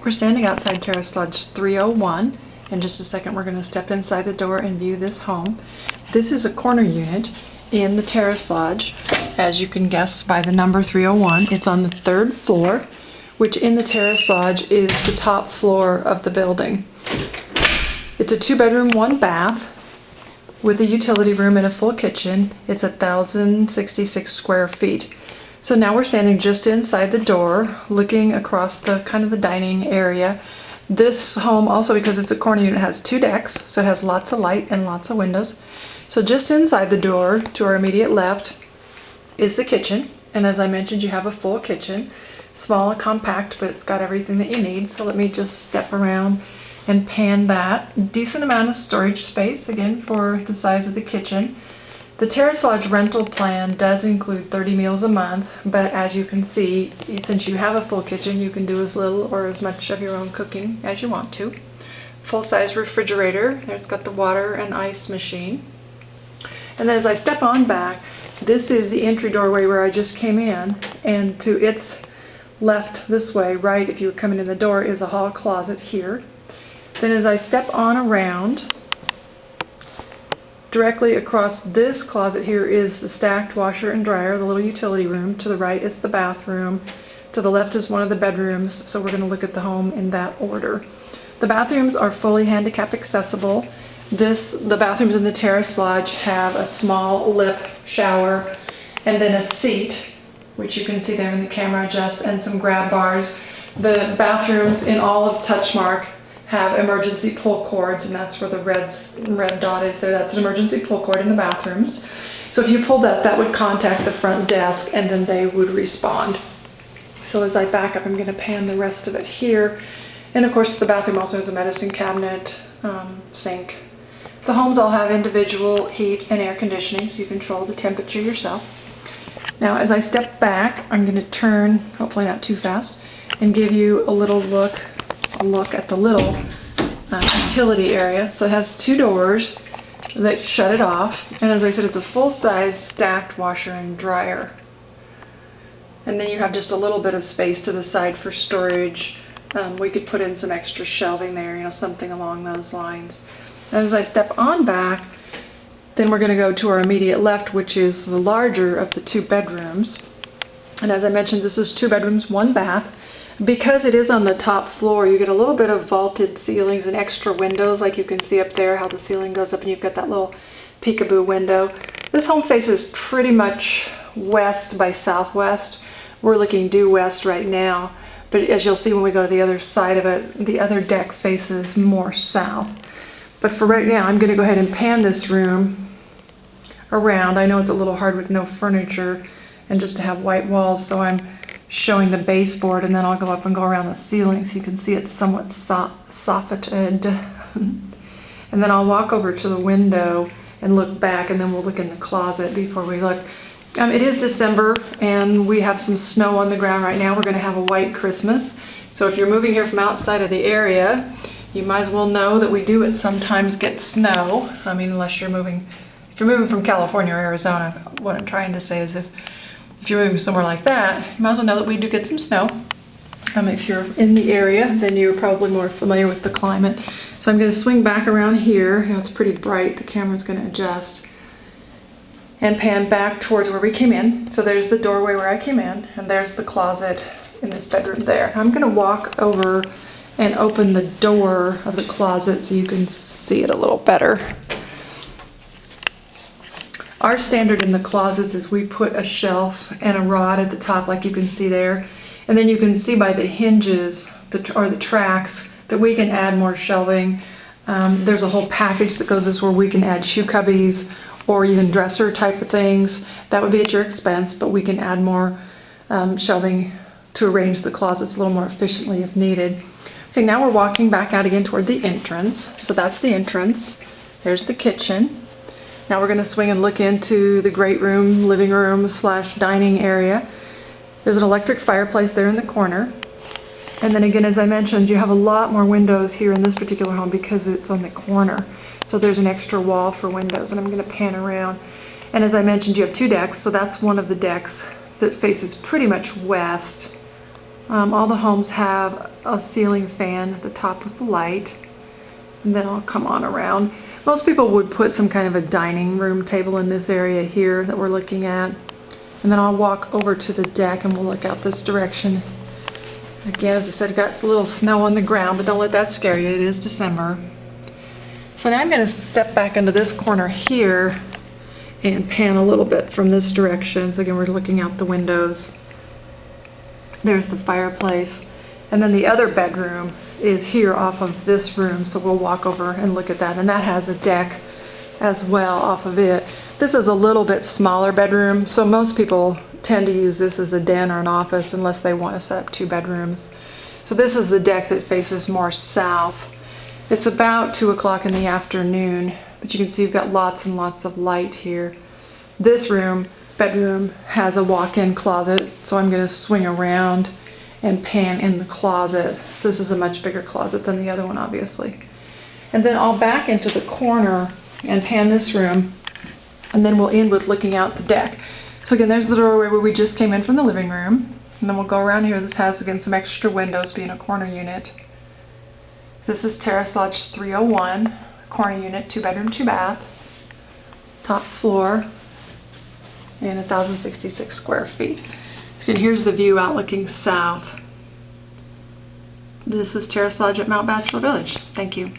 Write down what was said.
We're standing outside Terrace Lodge 301. In just a second we're going to step inside the door and view this home. This is a corner unit in the Terrace Lodge, as you can guess by the number 301. It's on the 3rd floor, which in the Terrace Lodge is the top floor of the building. It's a 2-bedroom, 1-bath with a utility room and a full kitchen. It's 1,066 square feet. So now we're standing just inside the door, looking across the kind of the dining area. This home also, because it's a corner unit, has 2 decks, so it has lots of light and lots of windows. So just inside the door, to our immediate left, is the kitchen. And as I mentioned, you have a full kitchen. Small and compact, but it's got everything that you need. So let me just step around and pan that. Decent amount of storage space, again, for the size of the kitchen. The Terrace Lodge rental plan does include 30 meals a month, but as you can see, since you have a full kitchen, you can do as little or as much of your own cooking as you want to. Full-size refrigerator. It's got the water and ice machine. And then as I step on back, this is the entry doorway where I just came in, and to its left this way, right, if you were coming in the door, is a hall closet here. Then as I step on around, directly across this closet here is the stacked washer and dryer, the little utility room. To the right is the bathroom. To the left is one of the bedrooms, so we're going to look at the home in that order. The bathrooms are fully handicap accessible. The bathrooms in the Terrace Lodge have a small lip shower and then a seat, which you can see there in the camera adjust, and some grab bars. The bathrooms in all of Touchmark have emergency pull cords, and that's where the red dot is there. That's an emergency pull cord in the bathrooms. So if you pulled that would contact the front desk and then they would respond. So as I back up, I'm going to pan the rest of it here. And of course the bathroom also has a medicine cabinet, sink. The homes all have individual heat and air conditioning, so you control the temperature yourself. Now as I step back, I'm going to turn, hopefully not too fast, and give you a look at the little utility area. So it has 2 doors that shut it off, and as I said, it's a full-size stacked washer and dryer. And then you have just a little bit of space to the side for storage. We could put in some extra shelving there, something along those lines. And as I step on back, then we're going to go to our immediate left, which is the larger of the 2 bedrooms. And as I mentioned, this is 2 bedrooms, 1 bath. Because it is on the top floor, you get a little bit of vaulted ceilings and extra windows, like you can see up there how the ceiling goes up and you've got that little peekaboo window. This home faces pretty much west by southwest. We're looking due west right now, but as you'll see when we go to the other side of it, the other deck faces more south. But for right now, I'm going to go ahead and pan this room around. I know it's a little hard with no furniture and just to have white walls, so I'm showing the baseboard, and then I'll go up and go around the ceiling so you can see it's somewhat soffitted. And then I'll walk over to the window and look back, and then we'll look in the closet before we look. It is December and we have some snow on the ground right now. We're going to have a white Christmas. So if you're moving here from outside of the area, you might as well know that we do sometimes get snow. Unless if you're moving from California or Arizona, what I'm trying to say is if you're moving somewhere like that, you might as well know that we do get some snow. If you're in the area, then you're probably more familiar with the climate. So I'm going to swing back around here. It's pretty bright. The camera's going to adjust. And pan back towards where we came in. So there's the doorway where I came in, and there's the closet in this bedroom there. I'm going to walk over and open the door of the closet so you can see it a little better. Our standard in the closets is we put a shelf and a rod at the top, like you can see there. And then you can see by the hinges or the tracks that we can add more shelving. There's a whole package that goes this where we can add shoe cubbies or even dresser type of things. That would be at your expense, but we can add more shelving to arrange the closets a little more efficiently if needed. Okay, now we're walking back out again toward the entrance. So that's the entrance. There's the kitchen. Now we're going to swing and look into the great room, living room / dining area. There's an electric fireplace there in the corner. And then again, as I mentioned, you have a lot more windows here in this particular home because it's on the corner. So there's an extra wall for windows, and I'm going to pan around. And as I mentioned, you have 2 decks, so that's one of the decks that faces pretty much west. All the homes have a ceiling fan at the top with the light. And then I'll come on around. Most people would put some kind of a dining room table in this area here that we're looking at. And then I'll walk over to the deck and we'll look out this direction. Again, as I said, got a little snow on the ground, but don't let that scare you. It is December. So now I'm going to step back into this corner here and pan a little bit from this direction. So again, we're looking out the windows. There's the fireplace. And then the other bedroom is here off of this room. So we'll walk over and look at that. And that has a deck as well off of it. This is a little bit smaller bedroom. So most people tend to use this as a den or an office unless they want to set up 2 bedrooms. So this is the deck that faces more south. It's about 2 o'clock in the afternoon, but you can see you've got lots and lots of light here. This bedroom, has a walk-in closet, so I'm going to swing around and pan in the closet. So this is a much bigger closet than the other one, obviously. And then I'll back into the corner and pan this room, and then we'll end with looking out the deck. So again, there's the doorway where we just came in from the living room. And then we'll go around here. This has, again, some extra windows being a corner unit. This is Terrace Lodge 301, corner unit, 2-bedroom, 2-bath, top floor, and 1,066 square feet. And here's the view out looking south. This is Terrace Lodge at Mount Bachelor Village. Thank you.